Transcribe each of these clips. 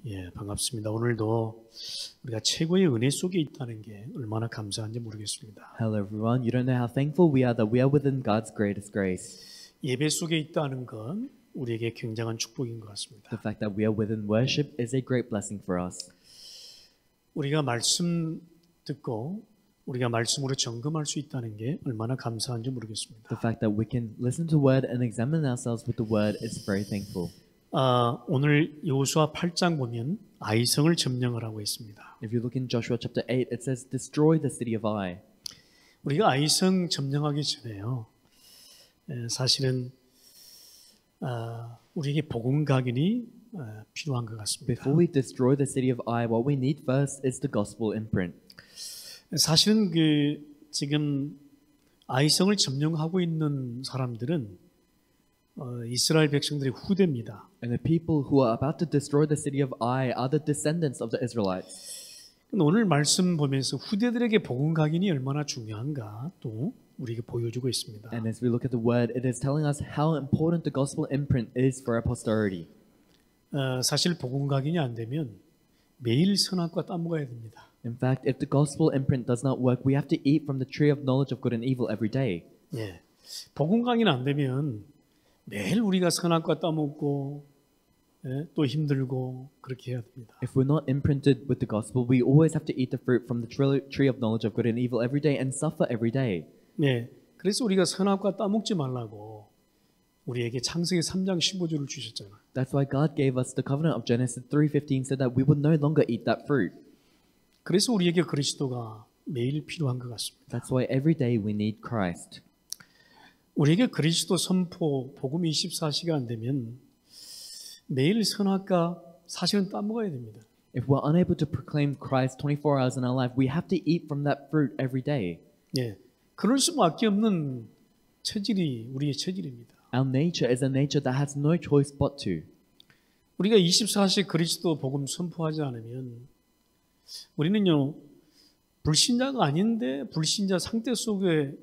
예, 반갑습니다. 오늘도 우리가 최고의 은혜 속에 있다는 게 얼마나 감사한지 모르겠습니다. Hello everyone. You don't know how thankful we are that we are within God's greatest grace. 예배 속에 있다는 건 우리에게 굉장한 축복인 것 같습니다. The fact that we are within worship is a great blessing for us. 우리가 말씀 듣고 우리가 말씀으로 점검할 수 있다는 게 얼마나 감사한지 모르겠습니다. The fact that we can listen to word and examine ourselves with the word is very thankful. 오늘 여호수아 8장 보면 아이성을 점령하라고 했습니다. If you look in Joshua chapter 8, it says, "Destroy the city of Ai." 우리가 아이성 점령하기 전에요. 사실은 우리에게 복음 각인이 필요한 것 같습니다. Before we destroy the city of Ai, what we need first is the gospel imprint. 사실은 지금 아이성을 점령하고 있는 사람들은 이스라엘 백성들의 후대입니다. And the people who are about to destroy the city of Ai are the descendants of the Israelites. 오늘 말씀 보면서 후대들에게 복음 각인이 얼마나 중요한가 또 우리에게 보여주고 있습니다. And as we look at the word, it is telling us how important the gospel imprint is for our posterity. 사실 복음 각인이 안 되면 매일 선악과 따먹어야 됩니다. In fact, if the gospel imprint does not work, we have to eat from the tree of knowledge of good and evil every day. 예, 복음 각인 안 되면 매일 우리가 선악과 따먹고 또 힘들고 그렇게 해야 됩니다. If we're not imprinted with the gospel, we always have to eat the fruit from the tree of knowledge of good and evil every day and suffer every day. 네, 그래서 우리가 선악과 따먹지 말라고 우리에게 창세기 3장 15절을 주셨잖아요. That's why God gave us the covenant of Genesis 3:15 said that we would no longer eat that fruit. 그래서 우리에게 그리스도가 매일 필요한 것 같습니다. That's why every day we need Christ. 우리에게 그리스도 선포 복음 24시간 되면 매일 선악과 사실은 따먹어야 됩니다. If we're unable to proclaim Christ 24 hours in our life, we have to eat from that fruit every day. 예, 그럴 수밖에 없는 체질이 우리의 체질입니다. Our nature is a nature that has no choice but to. 우리가 24시 그리스도 복음 선포하지 않으면 우리는요 불신자가 아닌데 불신자 상태 속에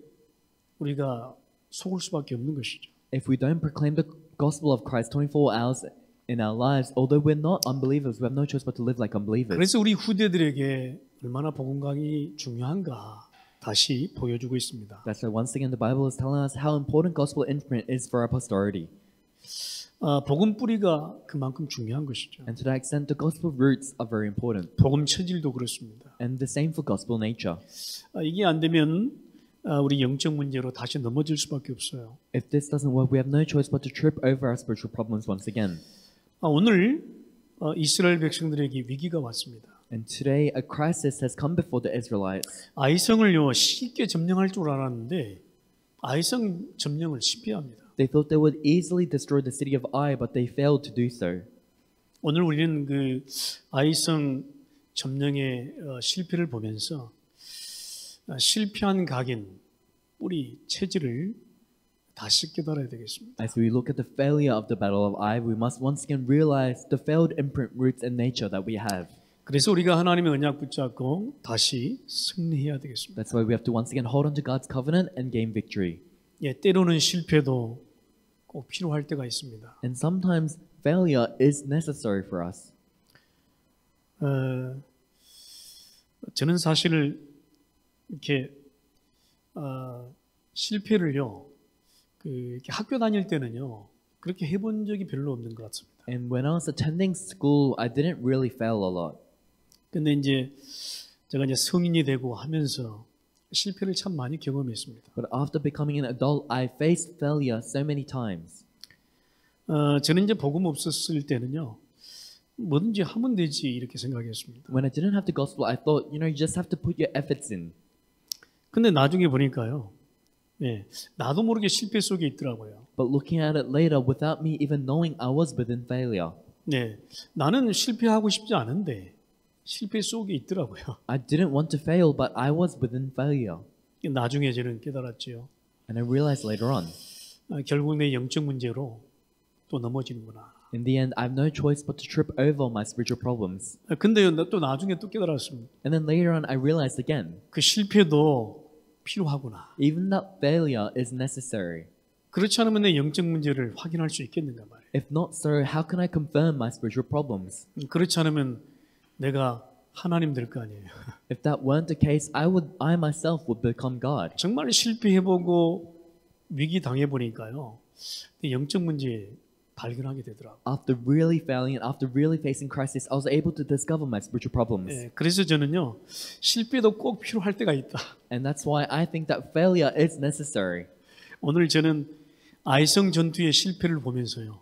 우리가 속을 수밖에 없는 것이죠. If we don't proclaim the gospel of Christ 24 hours in our lives, although we're not unbelievers, we have no choice but to live like unbelievers. 그래서 우리 후대들에게 얼마나 복음 강이 중요한가 다시 보여주고 있습니다. That's why once again the Bible is telling us how important gospel imprint is for our posterity. 복음 뿌리가 그만큼 중요한 것이죠. And to that extent, the gospel roots are very important. 복음 체질도 그렇습니다. And the same for gospel nature. 이게 안 되면 우리 영적 문제로 다시 넘어질 수밖에 없어요. If this doesn't work, we have no choice but to trip over our spiritual problems once again. 오늘 이스라엘 백성들에게 위기가 왔습니다. And today, a crisis has come before the Israelites. 아이성을요 쉽게 점령할 줄 알았는데 아이성 점령을 실패합니다. They thought they would easily destroy the city of Ai, but they failed to do so. 오늘 우리는 아이성 점령의 실패를 보면서 실패한 각인 뿌리 체질을 다시 깨달아야 되겠습니다. As we look at the failure of the battle of Ai, we must once again realize the failed imprint roots and nature that we have. 그래서 우리가 하나님의 언약 붙잡고 다시 승리해야 되겠습니다. That's why we have to once again hold on to God's covenant and gain victory. 예, 때로는 실패도 꼭 필요할 때가 있습니다. And sometimes failure is necessary for us. 저는 사실 이렇게 실패를요, 이렇게 학교 다닐 때는요, 그렇게 해본 적이 별로 없는 것 같습니다. And when I was attending school, I didn't really fail a lot. 근데 이제 제가 성인이 되고 하면서 실패를 참 많이 경험했습니다. But after becoming an adult, I faced failure so many times. 저는 이제 복음 없었을 때는요, 뭐든지 하면 되지 이렇게 생각했습니다. When I didn't have the gospel, I thought, you just have to put your efforts in. 근데 나중에 보니까요, 예, 나도 모르게 실패 속에 있더라고요. But looking at it later, without me even knowing, I was within failure. 네, 나는 실패하고 싶지 않은데 실패 속에 있더라고요. I didn't want to fail, but I was within failure. 나중에 저는 깨달았지요. And I realized later on. 결국 내 영적 문제로 또 넘어지는구나. In the end, I have no choice but to trip over my spiritual problems. 근데 또 나중에 또 깨달았습니다. And then later on, I realized again. 그 실패도 필요하구나. Even that failure is necessary. 그렇지 않으면 내 영적 문제를 확인할 수 있겠는가 말이에요. If not so, how can I confirm my spiritual problems? 그렇지 않으면 내가 하나님 될 거 아니에요. If that weren't the case, I myself would become God. 정말 실패해보고 위기 당해보니까요. 영적 문제 발견하게 되더라고요. After really failing and after really facing crisis, I was able to discover my spiritual problems. 예, 그래서 저는요. 실패도 꼭 필요할 때가 있다. And that's why I think that failure is necessary. 오늘 저는 아이성 전투의 실패를 보면서요.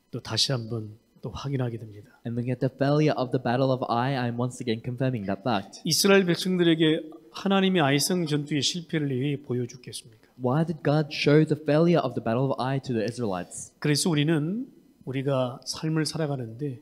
또 다시 한번 또 확인하게 됩니다. And looking at the failure of the battle of Ai, I'm once again confirming that fact. 이스라엘 백성들에게 하나님의 아이성 전투의 실패를 왜 보여주겠습니까? Why did God show the failure of the battle of Ai to the Israelites? 그래서 우리가 삶을 살아가는데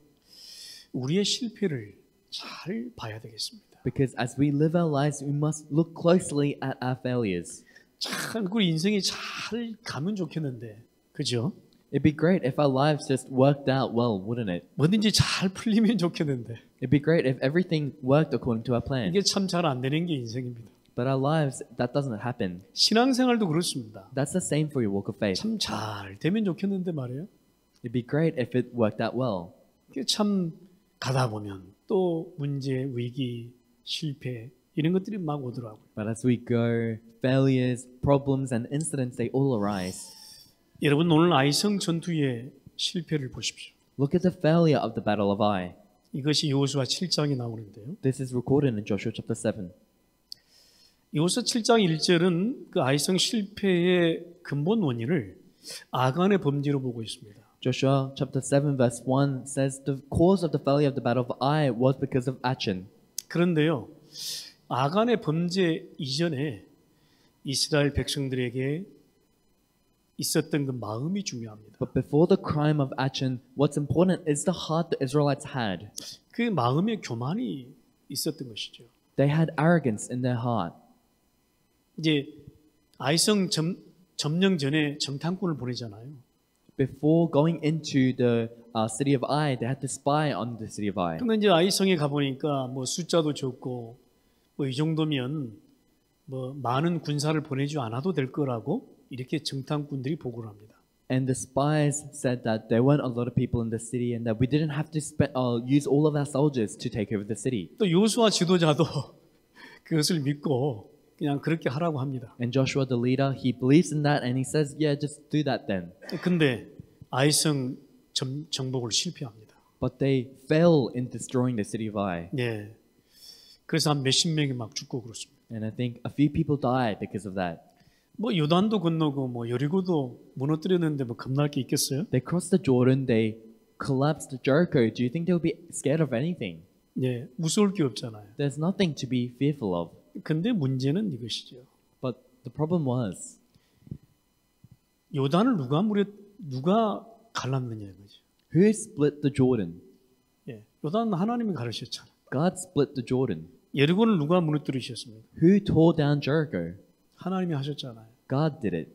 우리의 실패를 잘 봐야 되겠습니다. Because as we live our lives, we must look closely at our failures. 참 우리 인생이 잘 가면 좋겠는데, 그죠? It'd be great if our lives just worked out well, wouldn't it? 뭐든지 잘 풀리면 좋겠는데 It'd be great if everything worked according to our plan. 이게 참 잘 안 되는 게 인생입니다. But our lives, that doesn't happen. 신앙생활도 그렇습니다. That's the same for your walk of faith. 참 잘 되면 좋겠는데 말이에요. It'd be great if it worked out well. 이게 참 가다 보면 또 문제, 위기, 실패 이런 것들이 막 오더라고요. But as we go, failures, problems, and incidents, they all arise. 여러분 오늘 아이성 전투의 실패를 보십시오. Look at the failure of the battle of Ai. 이것이 여호수아 7장에 나오는데요. This is recorded in Joshua chapter 7. 여호수아 7장 1절은 그 아이성 실패의 근본 원인을 아간의 범죄로 보고 있습니다. Joshua chapter 7 verse 1 says the cause of the failure of the battle of Ai was because of Achan. 그런데요. 아간의 범죄 이전에 이스라엘 백성들에게 있었던 그 마음이 중요합니다. But before the crime of Achan, what's important is the heart the Israelites had. 그 마음의 교만이 있었던 것이죠. They had arrogance in their heart. 이제 아이성 점령 전에 정탐꾼을 보내잖아요. Before going into the city of Ai, they had to spy on the city of Ai. 근데 이제 아이성에 가보니까 뭐 숫자도 적고 뭐 이 정도면 뭐 많은 군사를 보내지 않아도 될 거라고 이렇게 정탐꾼들이 보고를 합니다. And the spies said that there weren't a lot of people in the city and that we didn't have to use all of our soldiers to take over the city. 또 여호수아 지도자도 그것을 믿고 그냥 그렇게 하라고 합니다. And Joshua the leader, he believes in that and he says, yeah, just do that then. 근데 아이성 정복을 실패합니다. But they fell in destroying the city of Ai. 네. 그래서 한 몇십 명이 막 죽고 그렇습니다. And I think a few people died because of that. 뭐 요단도 건너고 뭐 여리고도 무너뜨렸는데 뭐 겁날 게 있겠어요? They crossed the Jordan, they collapsed Jericho. Do you think they'll be scared of anything? 네, 무서울 게 없잖아요. There's nothing to be fearful of. 근데 문제는 이것이죠. But the problem was, 요단을 누가 갈랐느냐 이거죠. who split the Jordan? 예, 요단은 하나님이 가르쳤잖아요. God split the Jordan. 여리고를 누가 무너뜨리셨습니까? Who tore down Jericho? 하나님이 하셨잖아요. God did it.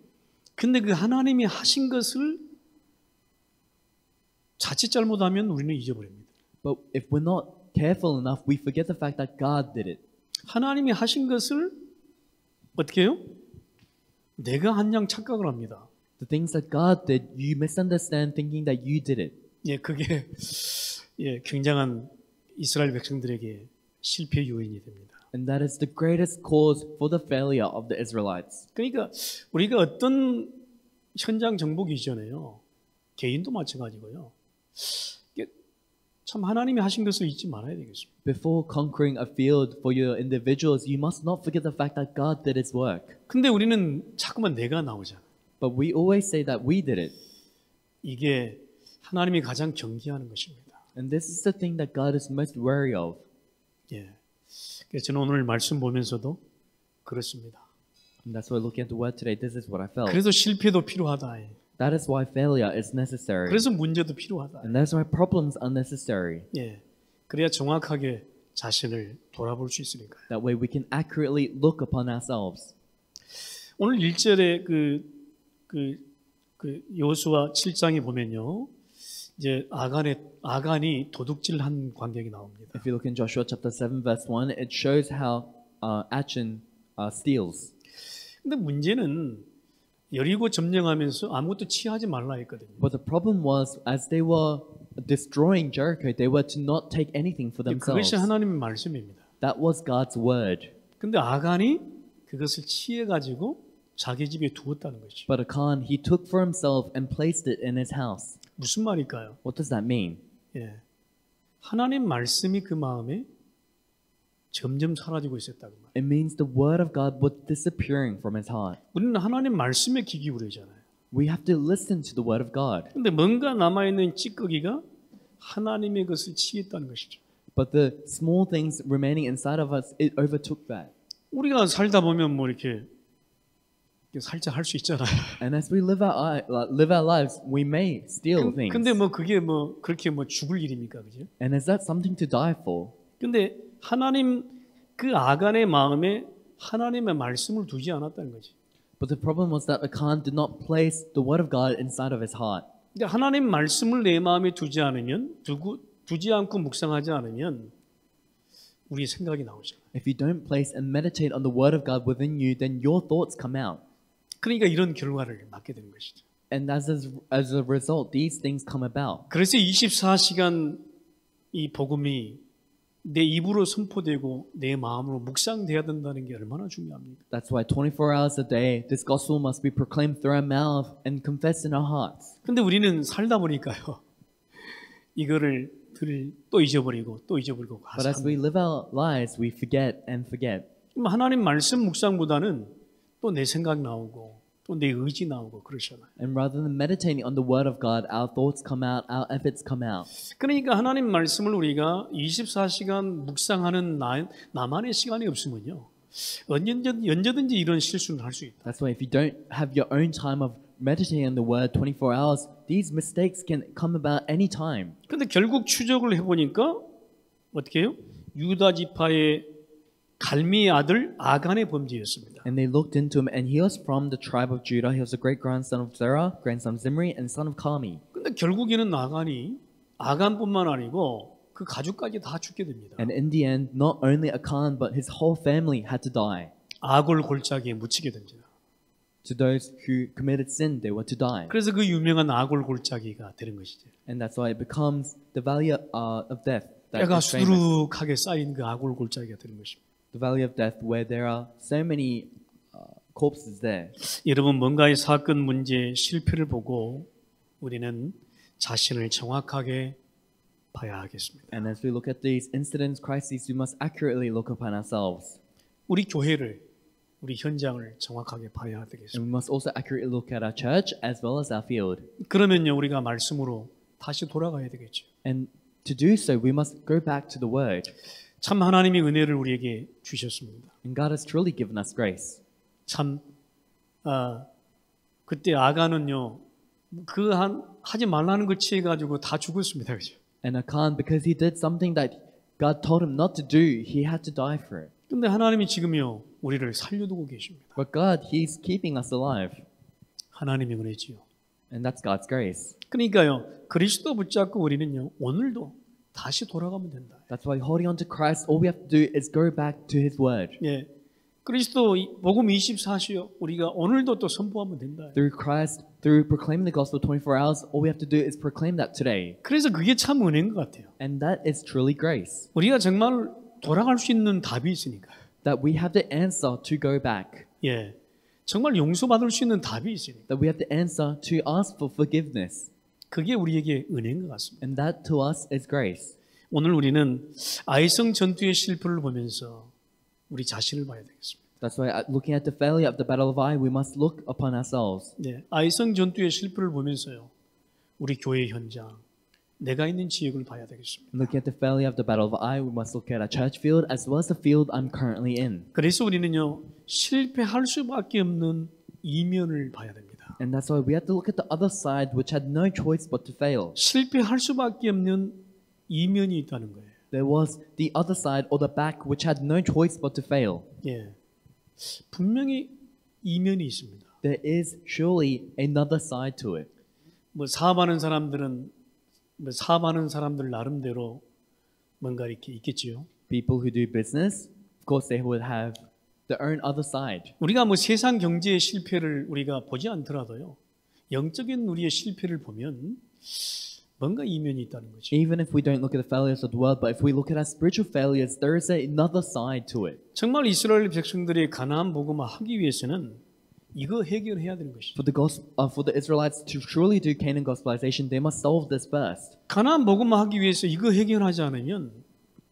근데 그 하나님이 하신 것을 자칫 잘못하면 우리는 잊어버립니다. But if we're not careful enough, we forget the fact that God did it. 하나님이 하신 것을 어떻게 해요? 내가 한 양 착각을 합니다. The things that God did, you misunderstand thinking that you did it. 예, 그게 예, 굉장한 이스라엘 백성들에게 실패 요인이 됩니다. And that is the greatest cause for the failure of the Israelites. 그러니까 우리가 어떤 현장 정복 이전에요. 개인도 마찬가지고요. 이게 참 하나님이 하신 것을 잊지 말아야 되겠습니다. Before conquering a field for your individuals, you must not forget the fact that God did His work. 근데 우리는 자꾸만 내가 나오잖아. But we always say that we did it. 이게 하나님이 가장 경계하는 것입니다. And this is the thing that God is most wary of. 예. 그래서 저는 오늘 말씀 보면서도 그렇습니다. And that's why looking at the word today, this is what I felt. 그래서 실패도 필요하다. That is why failure is necessary. 그래서 문제도 필요하다. And that's why problems are necessary. 예. 그래야 정확하게 자신을 돌아볼 수 있으니까요. That way we can accurately look upon ourselves. 오늘 1절에 여호수아 7장에 보면요. 이제 아간이 도둑질한 광경이 나옵니다. If you look in Joshua chapter 7 verse 1, it shows how Achan steals. 근데 문제는 여리고 점령하면서 아무것도 취하지 말라 했거든요. But the problem was, as they were destroying Jericho, they were to not take anything for themselves. 그것이 하나님의 말씀입니다. That was God's word. 근데 아간이 그것을 취해가지고 자기 집에 두었다는 것이죠. But Achan, he took for himself and placed it in his house. 무슨 말일까요? What does that mean? 예. 하나님 말씀이 그 마음에 점점 사라지고 있었다고 말이에요. It means the word of God was disappearing from his heart. 우리는 하나님 말씀에 귀 기울이잖아요. We have to listen to the word of God. 근데 뭔가 남아있는 찌꺼기가 하나님의 것을 취했다는 것이죠. But the small things remaining inside of us, it overtook that. 우리가 살다 보면 뭐 이렇게 살짝 할 수 있잖아요. And as we live our lives, we may steal things. 근데 뭐 그게 뭐 그렇게 뭐 죽을 일입니까, 그죠? And is that something to die for? 근데 하나님 그 아간의 마음에 하나님의 말씀을 두지 않았다는 거지. But the problem was that Achan did not place the word of God inside of his heart. 근데 하나님 말씀을 내 마음에 두지 않고 묵상하지 않으면 우리 생각이 나오잖아요. If you don't place and meditate on the word of God within you, then your thoughts come out. 그러니까 이런 결과를 맞게 되는 것이죠. And as a result, these things come about. 그래서 24시간 이 복음이 내 입으로 선포되고 내 마음으로 묵상돼야 된다는 게 얼마나 중요합니까? That's why 24 hours a day, this gospel must be proclaimed through our mouth and confessed in our hearts. 근데 우리는 살다 보니까요. 이거를 또 잊어버리고 But as we live our lives, we forget and forget. 하나님 말씀 묵상보다는 또 내 생각 나오고 또 내 의지 나오고 그러잖아요. And rather than meditating on the word of God, our thoughts come out, our efforts come out. 그러니까 하나님 말씀을 우리가 24시간 묵상하는 나만의 시간이 없으면요. 언제든지 이런 실수를 할 수 있다. That's why if you don't have your own time of meditating on the word 24 hours, these mistakes can come about any time. 근데 결국 추적을 해보니까 어떻게 해요? 유다 지파의 갈미의 아들 아간의 범죄였습니다. And they looked into him, and he was from the tribe of Judah. He was a great grandson of Zerah, grandson of Zimri, and son of Carmi. 근데 결국에는 아간뿐만 아니고 그 가족까지 다 죽게 됩니다. And in the end, not only Achan, but his whole family had to die. 아골 골짜기에 묻히게 됩니다. To those who committed sin, they were to die. 그래서 그 유명한 아골 골짜기가 되는 것이죠. And that's why it becomes the valley of death. That 뼈가 is famous. 수두룩하게 쌓인 그 아골 골짜기가 되는 것입니다. The valley of death, where there are so many corpses there. 여러분 뭔가의 사건 문제 실패를 보고 우리는 자신을 정확하게 봐야 하겠습니다. And as we look at these incidents, crises, we must accurately look upon ourselves. 우리 교회를 우리 현장을 정확하게 봐야 되겠습니다. And we must also accurately look at our church as well as our field. 그러면요 우리가 말씀으로 다시 돌아가야 되겠죠. And to do so, we must go back to the word. 참 하나님이 은혜를 우리에게 주셨습니다. And God has truly given us grace. 참 그때 아간은요 하지 말라는 거 취해 가지고 다 죽었습니다. 그죠? And Achan, because he did something that God told him not to do, he had to die for it. 근데 하나님이 지금요 우리를 살려두고 계십니다. But God, He's keeping us alive. 하나님의 은혜지요. And that's God's grace. 그러니까요 그리스도 붙잡고 우리는요 오늘도 다시 돌아가면 된다. That's why holding on to Christ, all we have to do is go back to His word. 예, 그리스도 복음 24시요 우리가 오늘도 또 선포하면 된다. Through Christ, through proclaiming the gospel 24 hours, all we have to do is proclaim that today. 그래서 그게 참 은혜인 것 같아요. And that is truly grace. 우리가 정말 돌아갈 수 있는 답이 있으니까. That we have the answer to go back. 예, 정말 용서받을 수 있는 답이 있으니까. That we have the answer to ask for forgiveness. 그게 우리에게 은혜인 것 같습니다. And that to us is grace. 오늘 우리는 아이성 전투의 실패를 보면서 우리 자신을 봐야 되겠습니다. That's why looking at the failure of the battle of Ai, we must look upon ourselves. 네, 아이성 전투의 실패를 보면서요. 우리 교회 현장, 내가 있는 지역을 봐야 되겠습니다. Looking at the failure of the battle of Ai, we must look at our church field as well as the field I'm currently in. 그래서 우리는요. 실패할 수밖에 없는 이면을 봐야 됩니다. And that's why we have to look at the other side, which had no choice but to fail. 실패할 수밖에 없는 이면이 있다는 거예요. There was the other side or the back, which had no choice but to fail. 예, 분명히 이면이 있습니다. There is surely another side to it. 사업하는 사람들 나름대로 뭔가 이렇게 있겠지요. People who do business, of course, they would have their own other side. 우리가 뭐 세상 경제의 실패를 우리가 보지 않더라도요. 영적인 우리의 실패를 보면 뭔가 이면이 있다는 거죠. Even if we don't look at the failures of the world, but if we look at our spiritual failures, there is another side to it. 정말 이스라엘 백성들이 가나안 복음화 하기 위해서는 이거 해결해야 되는 것이죠. For the Israelites to truly do Canaan gospelization, they must solve this first. 가나안 복음화 하기 위해서 이거 해결하지 않으면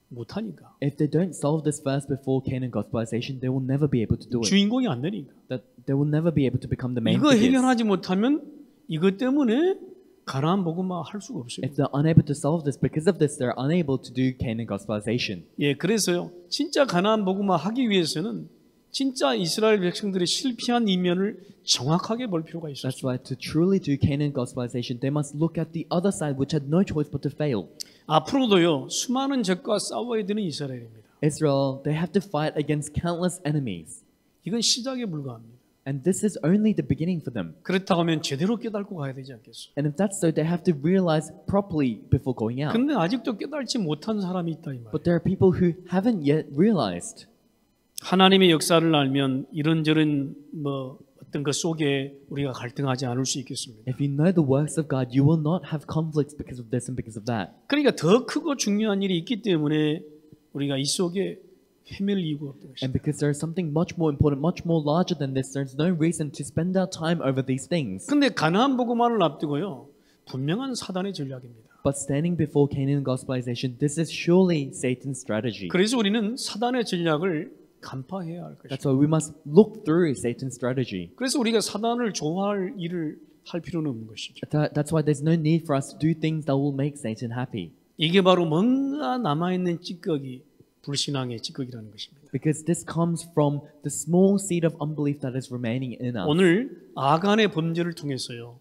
못하니까. If they don't solve this first before Canaan gospelization, they will never be able to do it. 주인공이 안 되니까. That they will never be able to become the main 이거 figures. 해결하지 못하면 이것 때문에 가나안 복음화 할 수가 없어요. If they're unable to solve this, because of this, they're unable to do Canaan gospelization. 예, 그래서요. 진짜 가나안 복음화 하기 위해서는 진짜 이스라엘 백성들의 실패한 이면을 정확하게 볼 필요가 있어요. That's why to truly do Canaan gospelization, they must look at the other side, which had no choice but to fail. 앞으로도요. 수많은 적과 싸워야 되는 이스라엘입니다. Israel, they have to fight against countless enemies. 이건 시작에 불과합니다. And this is only the beginning for them. 그렇다고 하면 제대로 깨닫고 가야 되지 않겠어요? And if that's so, they have to realize properly before going out. 근데 아직도 깨달지 못한 사람이 있다 이 말이에요. But there are people who haven't yet realized. 하나님의 역사를 알면 이런저런 뭐 어떤 것 속에 우리가 갈등하지 않을 수 있겠습니다. If you know the works of God, you will not have conflicts because of this and because of that. 그러니까 더 크고 중요한 일이 있기 때문에 우리가 이 속에 헤맬 이유가 없는 것입니다. And because there is something much more important, much more larger than this, there's no reason to spend our time over these things. 근데 가나안 복음화를 앞두고요. 분명한 사단의 전략입니다. But standing before Canaan gospelization, this is surely Satan's strategy. 그래서 우리는 사단의 전략을 간파해야 할 That's 것입니다. why we must look through Satan's strategy. 그래서 우리가 사단을 좋아할 일을 할 필요는 없는 것이죠. That's why there's no need for us to do things that will make Satan happy. 이게 바로 뭔가 남아있는 찌꺼기, 불신앙의 찌꺼기라는 것입니다. Because this comes from the small seed of unbelief that is remaining in us. 오늘 아간의 범죄를 통해서요.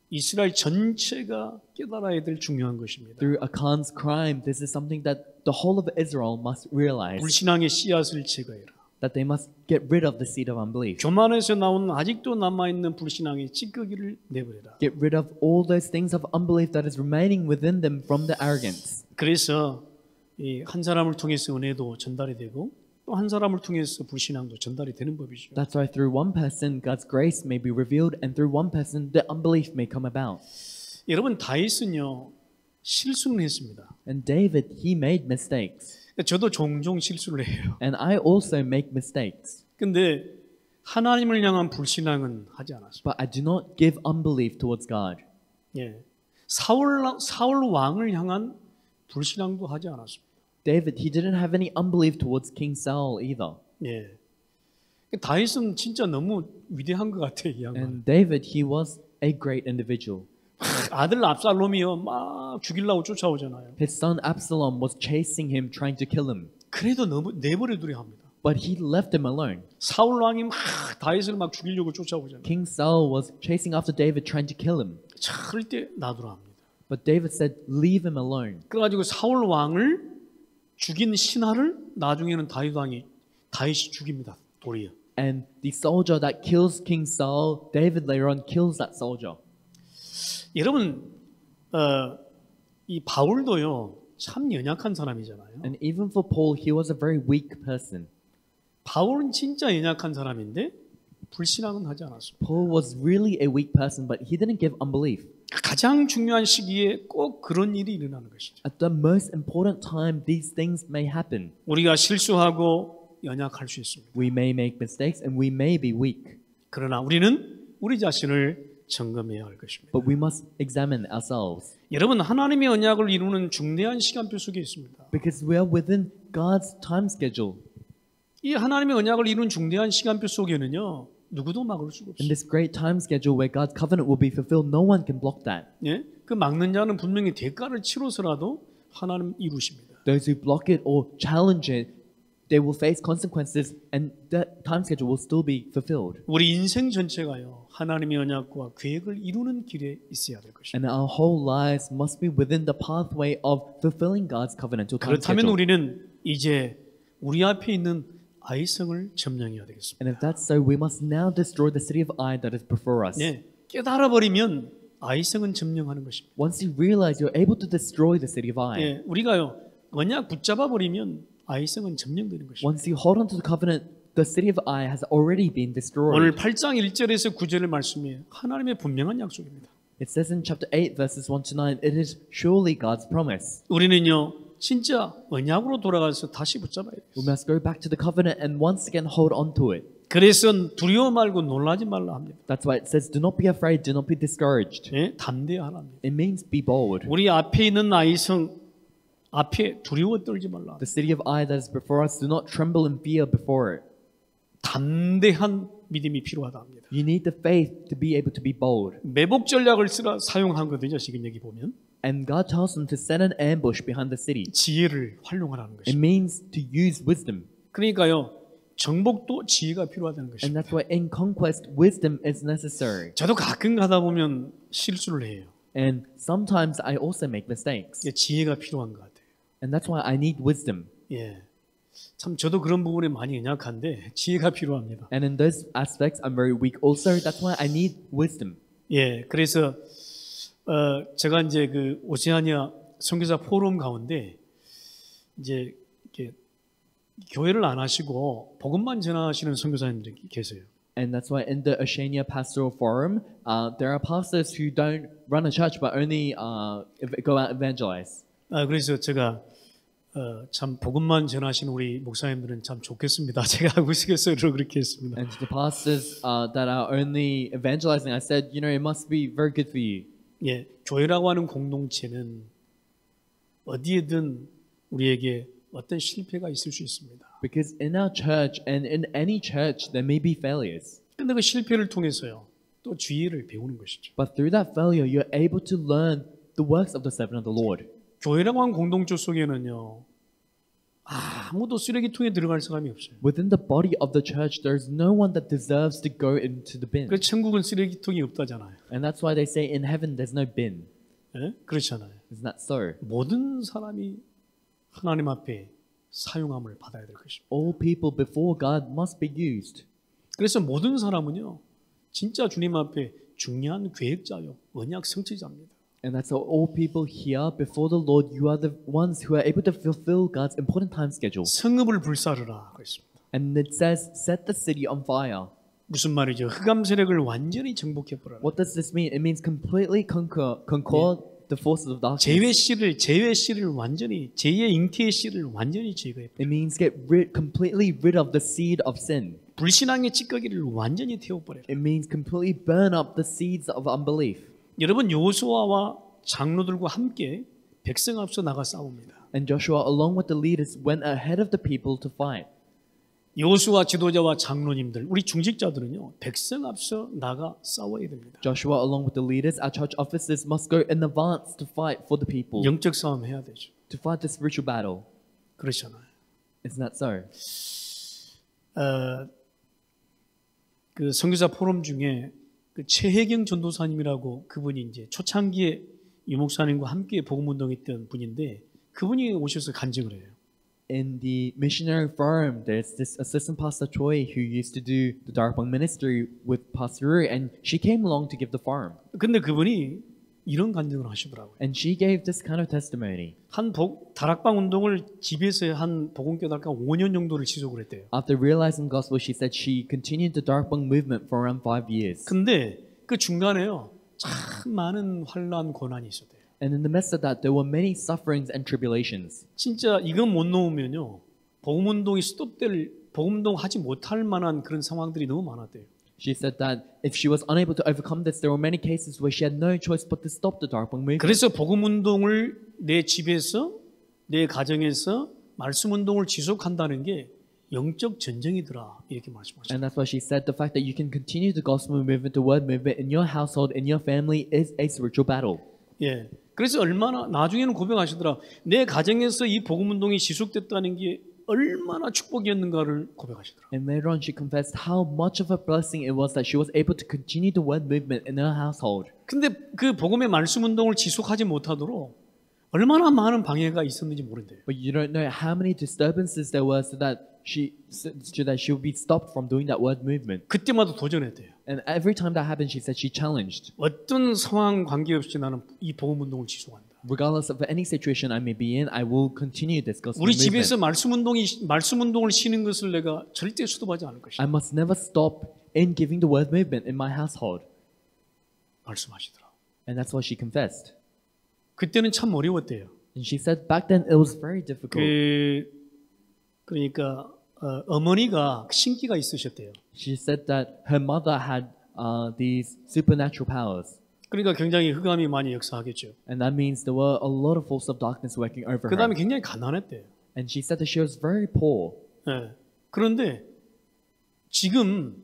이스라엘 전체가 깨달아야 될 중요한 것입니다. Through Achan's crime, this is something that the whole of Israel must realize, 불신앙의 씨앗을 제거해라. that they must get rid of the seed of unbelief. 교만에서 나오는 아직도 남아있는 불신앙의 찌꺼기를 내버려라. Get rid of all those things of unbelief that is remaining within them from the arrogance. 그래서 이 한 사람을 통해서 은혜도 전달이 되고 또 한 사람을 통해서 불신앙도 전달이 되는 법이죠. That's why through one person, God's grace may be revealed, and through one person, the unbelief may come about. 여러분 다윗은요 실수는 했습니다. And David, he made mistakes. 저도 종종 실수를 해요. And I also make mistakes. 근데 하나님을 향한 불신앙은 하지 않았습니다. But I do not give unbelief towards God. 예, 사울 왕을 향한 불신앙도 하지 않았습니다. David, he didn't have any unbelief towards King Saul either. 예, 다윗은 진짜 너무 위대한 것 같아요, 이 양반. And David, he was a great individual. 아들 압살롬이요 막 죽이려고 쫓아오잖아요. His son Absalom was chasing him, trying to kill him. 그래도 내버려 두려 합니다. But he left him alone. 사울 왕이 막 다윗을 막 죽이려고 쫓아오잖아요. King Saul was chasing after David, trying to kill him. 절대 놔두라 합니다. But David said, leave him alone. 그래가지고 사울 왕을 죽인 신하를 나중에는 다윗이 죽입니다. 도리어. And the soldier that kills King Saul, David later on kills that soldier. 여러분, 이 바울도요 참 연약한 사람이잖아요. And even for Paul, he was a very weak person. 바울은 진짜 연약한 사람인데 불신앙은 하지 않았습니다. Paul was really a weak person, but he didn't give unbelief. 가장 중요한 시기에 꼭 그런 일이 일어나는 것이죠. At the most important time, these things may happen. 우리가 실수하고 연약할 수 있습니다. We may make mistakes and we may be weak. 그러나 우리는 우리 자신을 점검해야 할 것입니다. But we must examine ourselves. 여러분, 하나님의 언약을 이루는 중대한 시간표 속에 있습니다. Because we are within God's time schedule. 이 하나님의 언약을 이루는 중대한 시간표 속에는요 누구도 막을 수가 In 없어요. this great time schedule where God's covenant will be fulfilled, no one can block that. 예? 그 막는 자는 분명히 대가를 치러서라도 하나님 이루십니다. Those who block it or challenge it, they will face consequences and that time schedule will still be fulfilled. 우리 인생 전체가요 하나님의 언약과 계획을 이루는 길에 있어야 될 것입니다. And our whole lives must be within the pathway of fulfilling God's covenantal time 그렇다면 schedule. 우리는 이제 우리 앞에 있는 아이성을 점령해야 되겠습니다. And if that's so, we must now destroy the city of Ai that is before us. 네, 깨달아 버리면 아이성은 점령하는 것입니다. Once you realize you're able to destroy the city of Ai, 예, 우리가요 언약 붙잡아 버리면 아이성은 점령되는 것입니다. once you hold on to the covenant the city of Ai has already been destroyed. 오늘 8장 1절에서 9절의 말씀이 하나님의 분명한 약속입니다. It says in chapter 8 verses 1 to 9, it is surely God's promise. 우리는요 진짜 언약으로 돌아가서 다시 붙잡아야 돼요. We must go back to the covenant and once again hold on to it. 그래서 두려워 말고 놀라지 말라 합니다. That's why it says, do not be afraid, do not be discouraged. 예? 담대하라 합니다. It means be bold. 우리 앞에 있는 아이성 앞에 두려워 떨지 말라. The city of Ai that is before us, do not tremble in fear before it. 담대한 믿음이 필요하다 합니다. You need the faith to be able to be bold. 매복 전략을 쓰라 사용하거든요. 지금 여기 보면 And God tells them to set an ambush behind the city. 지혜를 활용하라는 It 것입니다. means to use wisdom. 그러니까요 정복도 지혜가 필요하다는 And 것입니다. that's why in conquest, wisdom is necessary. 저도 가끔 가다 보면 실수를 해요. And sometimes I also make mistakes. 지혜가 필요한 것 같아요. And that's why I need wisdom. 예, 참 저도 그런 부분에 많이 연약한데 지혜가 필요합니다. And in those aspects, I'm very weak also. That's why I need wisdom. 예, 그래서 제가 이제 그 오세아니아 선교사 포럼 가운데 이제 이렇게 교회를 안 하시고 복음만 전하시는 선교사님들이 계세요. And that's why in the Oceania Pastoral Forum, there are pastors who don't run a church but only go out evangelize. 그래서 제가 참 복음만 전하시는 우리 목사님들은 참 좋겠습니다. 제가 우스갯소리로 그렇게 했습니다. And to the pastors that are only evangelizing, I said, you know, it must be very good for you. 예, 교회라고 하는 공동체는 어디에든 우리에게 어떤 실패가 있을 수 있습니다. Because in our church and in any church, there may be failures. 근데 그 실패를 통해서요, 또 지혜를 배우는 것이죠. But through that failure, you're able to learn the works of the servant of the Lord. 교회라고 하는 공동체 속에는요, 아무도 쓰레기통에 들어갈 사람이 없어요. Within the body of the church, there's no one that deserves to go into the bin. 그 천국은 쓰레기통이 없다잖아요. And that's why they say in heaven, there's no bin. 예? 그렇잖아요. Isn't that so? 모든 사람이 하나님 앞에 사용함을 받아야 될 것입니다. All people before God must be used. 그래서 모든 사람은요, 진짜 주님 앞에 중요한 계획자요, 언약 성취자입니다. And that's why all people here before the Lord, you are the ones who are able to fulfill God's important time schedule. 성읍을 불사르라 그랬습니다. And it says, set the city on fire. 무슨 말이죠? 흑암 세력을 완전히 정복해 버려라. What does this mean? It means completely conquer the forces of darkness. 제외 씨를 완전히 제의 잉태의 씨를 완전히 제거해 버려. It means completely rid of the seed of sin. 불신앙의 찌꺼기를 완전히 태워 버려라. It means completely burn up the seeds of unbelief. 여러분 여호수아와 장로들과 함께 백성 앞서 나가 싸웁니다. And Joshua, along with the leaders, went ahead of the people to fight. 여호수아 지도자와 장로님들, 우리 중직자들은요 백성 앞서 나가 싸워야 됩니다. Joshua, along with the leaders, our church officers must go in advance to fight for the people. 영적 싸움 해야 되죠. To fight the spiritual battle. 그렇잖아요. Isn't that so? 그 선교사 포럼 중에 그 최혜경 전도사님이라고 그분이 이제 초창기에 유목사님과 함께 복음 운동했던 분인데 그분이 오셔서 간증을 해요. In the missionary forum, there's this assistant pastor Choi who used to do the Darkbang ministry with Pastor Ru, and she came along to give the forum. 근데 그분이 이런 간증을 하시더라고요. And she gave this kind of testimony. 다락방 운동을 집에서 한 복음교 다락방 5년 정도를 지속을 했대요. After realizing the gospel, she said she continued the Darkbang movement for around 5 years. 근데 그 중간에요, 참 많은 환난 고난이 있었대요. And in the midst of that, there were many sufferings and tribulations. 진짜 이건 못 놓으면요, 복음 운동이 스톱될, 복음 운동 하지 못할 만한 그런 상황들이 너무 많았대요. She said that if she was unable to overcome this, there were many cases where she had no choice but to stop the Darkbang movement. 그래서 복음 운동을 내 집에서, 내 가정에서 말씀 운동을 지속한다는 게 영적 전쟁이더라 이렇게 말씀하셨어요. And that's why she said the fact that you can continue the gospel movement, the word movement in your household, in your family is a spiritual battle. 예. 그래서 얼마나 나중에는 고백하시더라. 내 가정에서 이 복음 운동이 지속됐다는 게 얼마나 축복이었는가를 고백하시더라. And later on, she confessed how much of a blessing it was that she was able to continue the word movement in her household. 근데 그 복음의 말씀 운동을 지속하지 못하도록 얼마나 많은 방해가 있었는지 모른대요. But you don't know how many disturbances there were so that she would be stopped from doing that word movement. 그때마다 도전했대요. And every time that happened, she said she challenged. 어떤 상황 관계없이 나는 이 복음 운동을 지속한다. Regardless of any situation I may be in, I will continue this gospel 우리 movement. 집에서 말씀 운동을 쉬는 것을 내가 절대 수도하지 않을 것이다. I must never stop in giving the word movement in my household. 말씀하시더라. And that's what she confessed. 그때는 참 어려웠대요. And she said back then it was very difficult. 그러니까 어머니가 신기가 있으셨대요. She said that her mother had these supernatural powers. 그러니까 굉장히 흑암이 많이 역사하겠죠. And that means there were a lot of forces of darkness working over 그 다음에 her. 굉장히 가난했대요. And she said that she was very poor. 예. 그런데 지금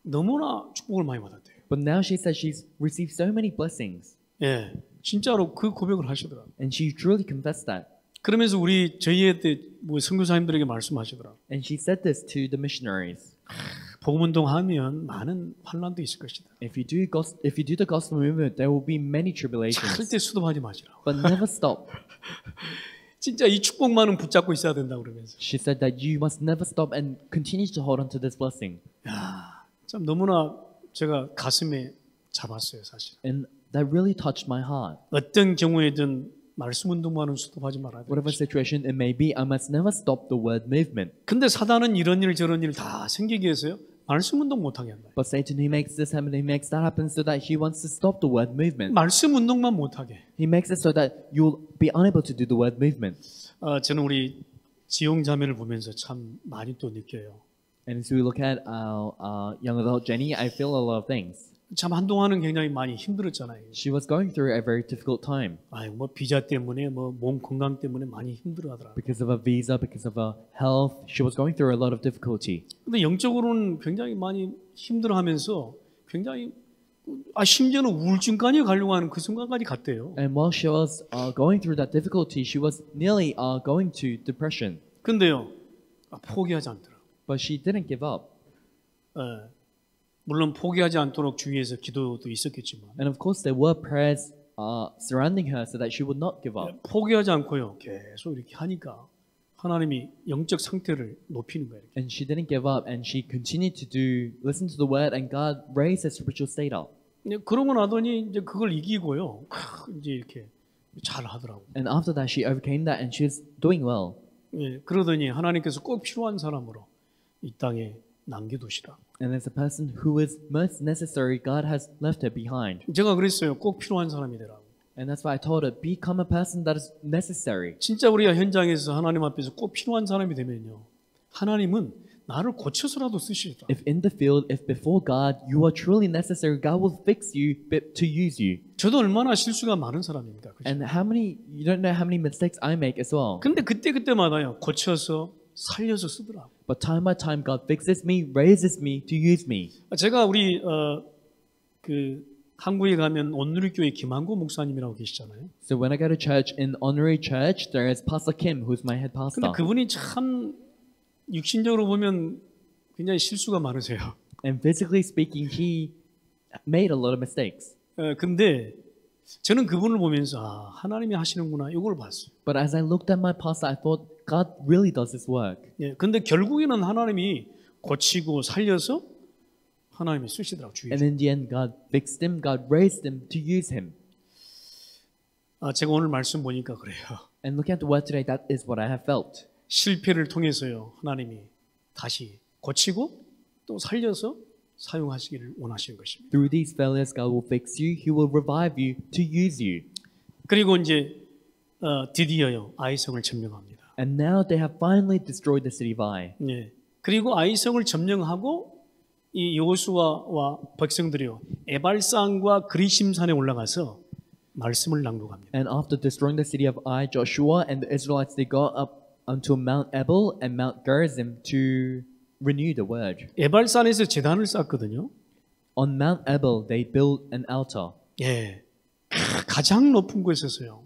너무나 축복을 많이 받았대요. But now she said she's received so many blessings. 예. 진짜로 그 고백을 하시더라고요. And she truly confessed that. 그러면서 저희한테 선교사님들에게 말씀하시더라고요. And she said this to the missionaries. 복음운동하면 많은 환난도 있을 것이다. If you do the gospel movement, there will be many tribulations. 절대 수도하지 마시라고. But never stop. 진짜 이 축복만은 붙잡고 있어야 된다고 그러면서. She said that you must never stop and continue to hold on to this blessing. 야, 참 너무나 제가 가슴에 잡았어요, 사실. And that really touched my heart. 어떤 경우에든 말씀 운동만은 수도하지 말아야 돼요. Whatever situation it may be, I must never stop the word movement. 근데 사단은 이런 일 저런 일 다 생기게 해서요. 말씀 운동 못 하게 한다. But Satan, he makes this happen, he makes that happen so that he wants to stop the word movement. 말씀 운동만 못 하게. He makes it so that you'll be unable to do the word movement. 저는 우리 지용 자매를 보면서 참 많이 또 느껴요. And as we look at our young adult Jenny, I feel a lot of things. 참 한동안은 굉장히 많이 힘들었잖아요. She was going through a very difficult time 뭐 비자 때문에 뭐 몸 건강 때문에 많이 힘들어하더라고요. because of her visa, because of her health. She was going through a lot of difficulty. 근데 영적으로는 굉장히 많이 힘들어하면서 굉장히 심지어는 우울증까지 가려고 하는 그 순간까지 갔대요. And while she was going through that difficulty, she was nearly going to depression. 근데요, 포기하지 않더라고요. But she didn't give up. 물론 포기하지 않도록 주위에서 기도도 있었겠지만 And of course, there were prayers surrounding her so that she would not give up. 포기하지 않고요. 계속 이렇게 하니까 하나님이 영적 상태를 높이는 거예요. 이렇게. And she didn't give up, and she continued to listen to the word, and God raised her spiritual state up. 그러고 나더니 이제 그걸 이기고요. 이제 이렇게 잘 하더라고요. And after that, she overcame that, and she was doing well. 그러더니 하나님께서 꼭 필요한 사람으로 이 땅에 남겨두시라. And as a person who is most necessary, God has left her behind. 제가 그랬어요. 꼭 필요한 사람이 되라고. And that's why I told her, become a person that is necessary. 진짜 우리가 현장에서 하나님 앞에서 꼭 필요한 사람이 되면요. 하나님은 나를 고쳐서라도 쓰시더라. If in the field, if before God, you are truly necessary, God will fix you to use you. 저도 얼마나 실수가 많은 사람입니까? 그렇죠? And you don't know how many mistakes I make as well. 근데 그때마다요. 고쳐서 살려서 쓰더라고. But time by time, God fixes me, raises me to use me. 제가 우리 한국에 가면 온누리교회 김한구 목사님이라고 계시잖아요. So when I go to church in Honorary Church, there is Pastor Kim, who's my head pastor. 근데 그분이 참 육신적으로 보면 굉장히 실수가 많으세요. And physically speaking, he made a lot of mistakes. 근데 저는 그분을 보면서 하나님이 하시는구나 이걸 봤어요. But as I looked at my pastor, I thought God really does this work. 근데 결국에는 하나님이 고치고 살려서 하나님이 쓰시더라고 주위에. And in the end, God fixed him, God raised him to use him. 제가 오늘 말씀 보니까 그래요. And looking at the word today, that is what I have felt. 실패를 통해서요 하나님이 다시 고치고 또 살려서 사용하시기를 원하시는 것입니다. Through these failures, God will fix you. He will revive you to use you. 그리고 이제 드디어요 아이성을 점령합니다. And now they have finally destroyed the city of Ai. 그리고 아이성을 점령하고 이 여호수아와 백성들이요 에발산과 그리심산에 올라가서 말씀을 낭독합니다. And after destroying the city of Ai, Joshua and the Israelites they got up unto Mount Ebal and Mount Gerizim to renew the word. 에발산에서 제단을 쌓거든요. On Mount Ebal they built an altar. 가장 높은 곳에서요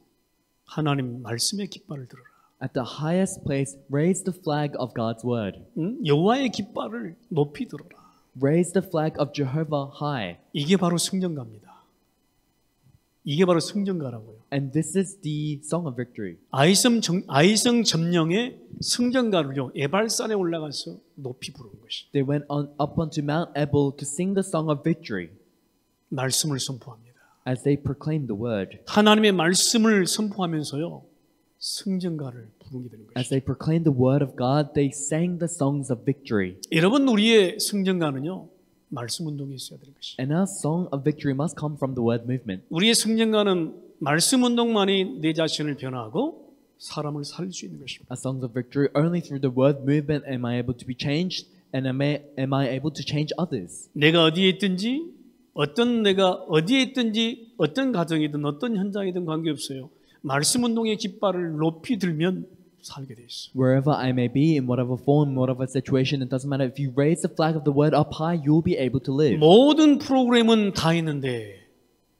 하나님 말씀의 깃발을 들어라. At the highest place, raise the flag of God's word. 여호와의 깃발을 높이 들어라. Raise the flag of Jehovah high. 이게 바로 승전가입니다. 이게 바로 승전가라고요. And this is the song of victory. 아이성 점령의 승전가를요 에발산에 올라가서 높이 부르는 것이. They went up onto Mount Ebal to sing the song of victory. 말씀을 선포합니다. as they proclaim the word, 하나님의 말씀을 선포하면서요 승전가를 부르게 되는 as 것이죠. they proclaimed the word of God, they sang the songs of victory. 여러분 우리의 승전가는요 말씀 운동이 있어야 되는 것이. And our song of victory must come from the word movement. 우리의 승전가는 말씀 운동만이 내 자신을 변화하고 사람을 살릴 수 있는 것입니다. Our songs of victory only through the word movement am I able to be changed, and am I able to change others. 내가 어디에 있든지 내가 어디에 있든지 어떤 가정이든 어떤 현장이든 관계없어요. 말씀 운동의 깃발을 높이 들면 살게 돼 있어. Wherever I may be, in whatever form, whatever situation, it doesn't matter. If you raise the flag of the word up high, you'll be able to live. 모든 프로그램은 다 있는데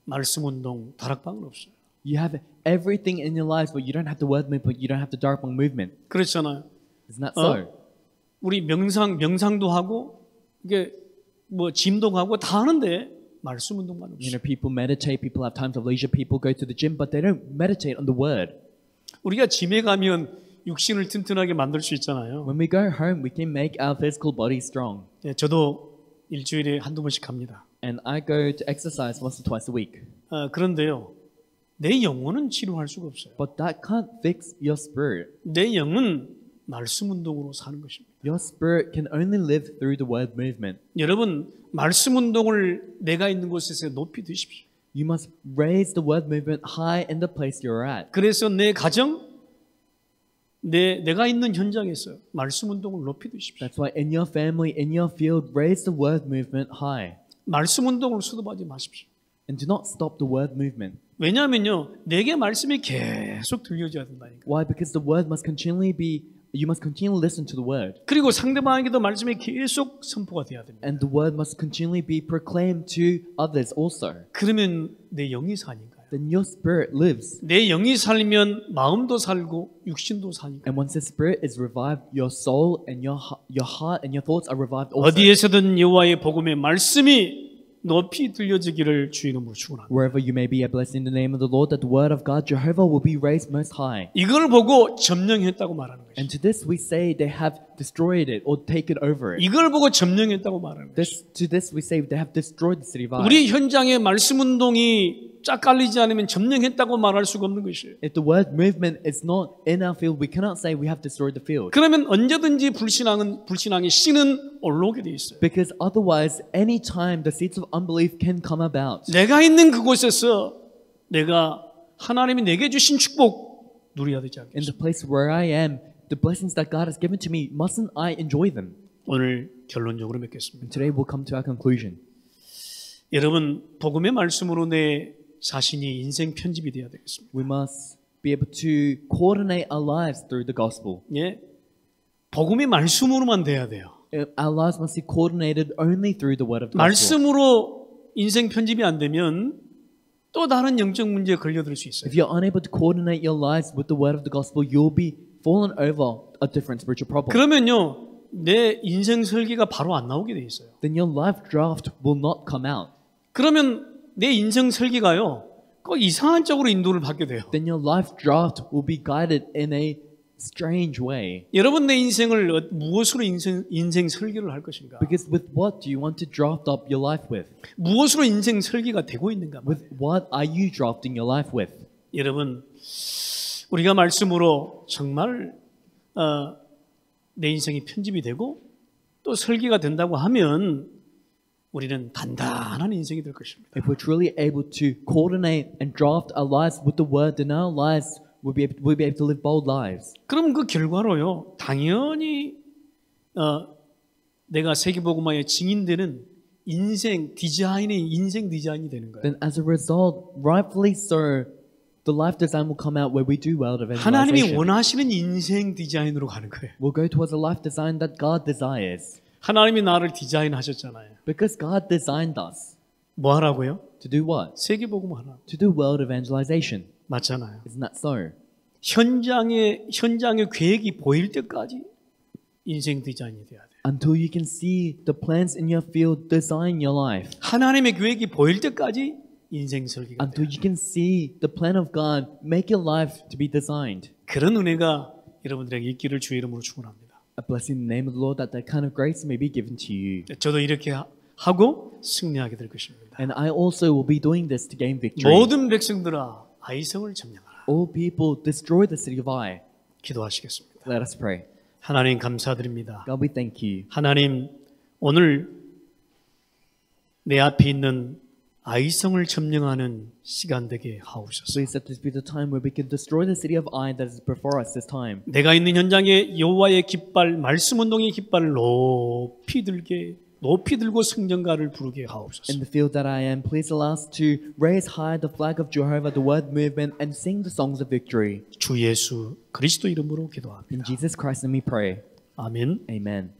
말씀 운동 다락방은 없어요. You have everything in your lives, but you don't have the word movement, you don't have the darkbang movement. 그렇잖아요. Isn't that so? 우리 명상도 하고 이게 뭐 짐도 가고 다 하는데 말씀 운동만 You 없어요. know, people meditate, people have times of leisure, people go to the gym, but they don't meditate on the word. 우리가 짐에 가면 육신을 튼튼하게 만들 수 있잖아요. When we go home, we can make our physical body strong. 예, 저도 일주일에 한두 번씩 갑니다. And I go to exercise once or twice a week. 그런데요, 내 영혼은 치료할 수가 없어요. But that can't fix your spirit. 내 영은 말씀 운동으로 사는 것입니다. Your spirit can only live through the word movement. 여러분, 말씀 운동을 내가 있는 곳에서 높이 드십시오. You must raise the word movement high in the place you're at. 그래서 내 가정, 내가 있는 현장에서 말씀 운동을 높이 드십시오. That's why in your family, in your field, raise the word movement high. 말씀 운동을 수도하지 마십시오. And do not stop the word movement. 왜냐하면요, 내게 말씀이 계속 들려줘야 된다니까. Why? Because the word must continually be, you must continually listen to the word. 그리고 상대방에게도 말씀이 계속 선포가 돼야 됩니다. And the word must continually be proclaimed to others also. 그러면 내 영이 사니까요. Then your spirit lives. 내 영이 살면 마음도 살고 육신도 사니까. And once the spirit is revived, your soul and your heart and your thoughts are revived also. 어디에서든 여호와의 복음의 말씀이 높이 들려지기를 주의 이름으로 축원합니다. Wherever you may be, I bless in the name of the Lord that the word of God, Jehovah, will be raised most high. 이걸 보고 점령했다고 말하는 And 것이죠. to this we say they have destroyed it or taken over it. 이걸 보고 점령했다고 말하는 것이죠. To this we say they have destroyed the city of Ai. 우리 현장에 말씀 운동이 쫙 깔리지 않으면 점령했다고 말할 수가 없는 것이에요. If the word movement is not in our field, we cannot say we have destroyed the field. 그러면 언제든지 불신앙의 씨는 올라오게 돼 있어요. Because otherwise, any time the seeds of unbelief can come about. 내가 있는 그곳에서 내가 하나님이 내게 주신 축복 누려야 되지 In 않겠어요? the place where I am, the blessings that God has given to me, mustn't I enjoy them? 오늘 결론적으로 맺겠습니다. And today we'll come to our conclusion. 여러분, 복음의 말씀으로 내 자신이 인생 편집이 되어야 되겠습니다. We must be able to coordinate our lives through the gospel. 예, 복음의 말씀으로만 돼야 돼요. Our lives must be coordinated only through the word of the gospel. 말씀으로 인생 편집이 안 되면 또 다른 영적 문제에 걸려들 수 있어요. If you're unable to coordinate your lives with the word of the gospel, you'll be fallen over a different spiritual problem. 그러면요, 내 인생 설계가 바로 안 나오게 돼 있어요. Then your life draft will not come out. 그러면 내 인생 설계가요, 꼭 이상한 쪽으로 인도를 받게 돼요. Then your life draft will be guided in a strange way. 여러분, 내 인생을 무엇으로 인생 설계를 할 것인가? Because with what do you want to draft up your life with? 무엇으로 인생 설계가 되고 있는가? With what are you drafting your life with? 여러분, 우리가 말씀으로 정말 내 인생이 편집이 되고 또 설계가 된다고 하면 우리는 단단한 인생이 될 것입니다. If we're truly able to coordinate and draft our lives with the word, then our lives we'll be able to live bold lives. 그럼 그 결과로요, 당연히 내가 세계복음화의 증인되는 인생 디자인이 되는 거예요. Then as a result, rightfully so, the life design will come out where we do well 하나님이 evangelization. 원하시는 인생 디자인으로 가는 거예요. We'll go towards a life design that God desires. 하나님이 나를 디자인하셨잖아요. Because God designed us. 뭐 하라고요? To do what? 세계복음화. To do world evangelization. 맞잖아요. Isn't that so? 현장의 계획이 보일 때까지 인생 디자인이 돼야 돼요. Until you can see the plans in your field design your life. 하나님의 계획이 보일 때까지 인생 설계가 Until 돼야 you can see the plan of God make your life to be designed. 그런 은혜가 여러분들에게 있기를 주의 이름으로 축원합니다. I bless in the name of the Lord that kind of grace may be given to you. 저도 이렇게 하고 승리하게 될 것입니다. And I also will be doing this to gain victory. 모든 백성들아 아이성을 점령하라. All people destroy the city of Ai. 기도하시겠습니다. Let us pray. 하나님 감사드립니다. God, we thank you. 하나님 오늘 내 앞에 있는 아이성을 점령하는 시간 되게 하옵소서. Please let this be the time where we can destroy the city of Ai that is before us this time. 내가 있는 현장에 여호와의 깃발, 말씀 운동의 깃발을 높이 들고 승전가를 부르게 하옵소서. In the field that I am, please allow us to raise high the flag of Jehovah, the word movement, and sing the songs of victory. 주 예수 그리스도 이름으로 In 기도합니다. Jesus Christ, and we pray. 아멘. Amen.